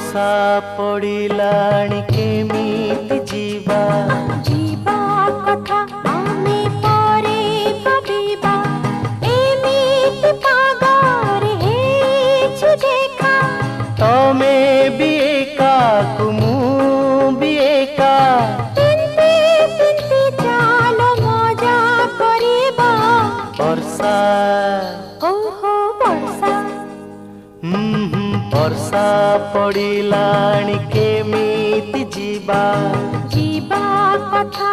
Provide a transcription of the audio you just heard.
वर्षा पड़िलाणी केमिति जीवा जीवा कथा आमे परे भाबिबा एमिति पागरे हेछु देखा तमे भी एका तुमु भी एका तिंती तिंती चालो मजा करिबा वर्षा ओहो वर्षा वर्षा पड़िलाणी केमिति जीवा जीवा कथा